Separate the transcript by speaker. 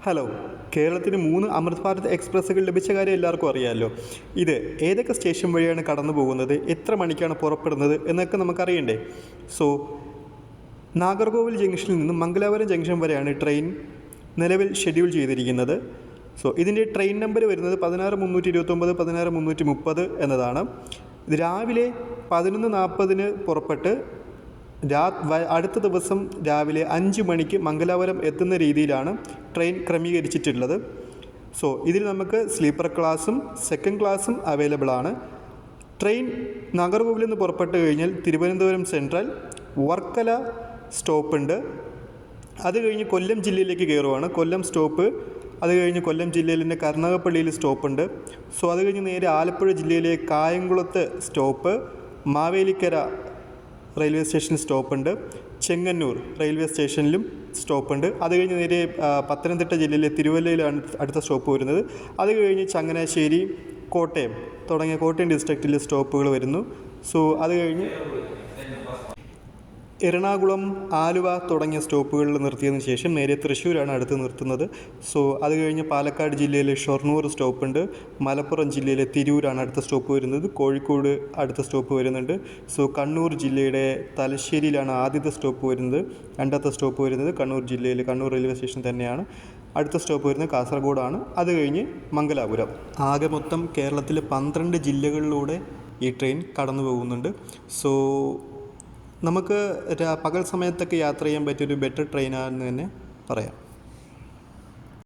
Speaker 1: Hello, കേരളത്തിന് 3 അമൃത് ഭാരത് എക്സ്പ്രസ്സുകൾ ലഭിച്ച കാര്യം എല്ലാവർക്കും അറിയാമല്ലോ. ഇത് ഏതൊക്കെ സ്റ്റേഷൻ വഴിയാണ് കടന്നു പോകുന്നത്, എത്ര മണിക്കാണ് പുറപ്പെടുന്നത് എന്നൊക്കെ നമുക്കറിയണ്ടേ. സോ നാഗർകോവിൽ ജംഗ്ഷനിൽ നിന്ന് മംഗലാപുരം ജംഗ്ഷൻ വരെയാണ് ട്രെയിൻ നിലവിൽ ഷെഡ്യൂൾ ചെയ്തിരിക്കുന്നത്. സോ ഇതിൻ്റെ ട്രെയിൻ നമ്പർ വരുന്നത് 16329 16330 എന്നതാണ്. ഇത് രാവിലെ 11:40 പുറപ്പെട്ട് അടുത്ത ദിവസം രാവിലെ 5 മണിക്ക് മംഗലാപുരം എത്തുന്ന രീതിയിലാണ് ട്രെയിൻ ക്രമീകരിച്ചിട്ടുള്ളത്. സോ ഇതിൽ നമുക്ക് സ്ലീപ്പർ ക്ലാസ്സും സെക്കൻഡ് ക്ലാസ്സും അവൈലബിൾ ആണ്. ട്രെയിൻ നാഗർകോവിലിൽ നിന്ന് പുറപ്പെട്ട് കഴിഞ്ഞാൽ തിരുവനന്തപുരം സെൻട്രൽ, വർക്കല സ്റ്റോപ്പുണ്ട്. അത് കഴിഞ്ഞ് കൊല്ലം ജില്ലയിലേക്ക് കയറുവാണ്. കൊല്ലം സ്റ്റോപ്പ്. അത് കഴിഞ്ഞ് കൊല്ലം ജില്ലയിൽ തന്നെ കരുനാഗപ്പള്ളിയിൽ സ്റ്റോപ്പുണ്ട്. സോ അത് കഴിഞ്ഞ് നേരെ ആലപ്പുഴ ജില്ലയിലെ കായംകുളത്ത് സ്റ്റോപ്പ്, മാവേലിക്കര റെയിൽവേ സ്റ്റേഷനിൽ സ്റ്റോപ്പുണ്ട്, ചെങ്ങന്നൂർ റെയിൽവേ സ്റ്റേഷനിലും സ്റ്റോപ്പുണ്ട്. അത് കഴിഞ്ഞ് നേരെ പത്തനംതിട്ട ജില്ലയിലെ തിരുവല്ലയിലാണ് അടുത്ത സ്റ്റോപ്പ് വരുന്നത്. അത് കഴിഞ്ഞ് ചങ്ങനാശ്ശേരി, കോട്ടയം തുടങ്ങിയ കോട്ടയം ഡിസ്ട്രിക്റ്റിലെ സ്റ്റോപ്പുകൾ വരുന്നു. സോ അത് കഴിഞ്ഞ് എറണാകുളം, ആലുവ തുടങ്ങിയ സ്റ്റോപ്പുകളിൽ നിർത്തിയതിനു ശേഷം നേരെ തൃശ്ശൂരാണ് അടുത്ത് നിർത്തുന്നത്. സോ അത് കഴിഞ്ഞ് പാലക്കാട് ജില്ലയിലെ ഷൊർണൂർ സ്റ്റോപ്പുണ്ട്, മലപ്പുറം ജില്ലയിലെ തിരൂരാണ് അടുത്ത സ്റ്റോപ്പ് വരുന്നത്, കോഴിക്കോട് അടുത്ത സ്റ്റോപ്പ് വരുന്നുണ്ട്. സോ കണ്ണൂർ ജില്ലയുടെ തലശ്ശേരിയിലാണ് ആദ്യത്തെ സ്റ്റോപ്പ് വരുന്നത്. രണ്ടാമത്തെ സ്റ്റോപ്പ് വരുന്നത് കണ്ണൂർ ജില്ലയിൽ കണ്ണൂർ റെയിൽവേ സ്റ്റേഷൻ തന്നെയാണ്. അടുത്ത സ്റ്റോപ്പ് വരുന്നത് കാസർഗോഡാണ്. അത് കഴിഞ്ഞ് മംഗലാപുരം. ആകെ മൊത്തം കേരളത്തിലെ 12 ജില്ലകളിലൂടെ ഈ ട്രെയിൻ കടന്നു പോകുന്നുണ്ട്. സോ നമുക്ക് പകൽ സമയത്തൊക്കെ യാത്ര ചെയ്യാൻ പറ്റിയൊരു ബെറ്റർ ട്രെയിനാണെന്ന് തന്നെ പറയാം.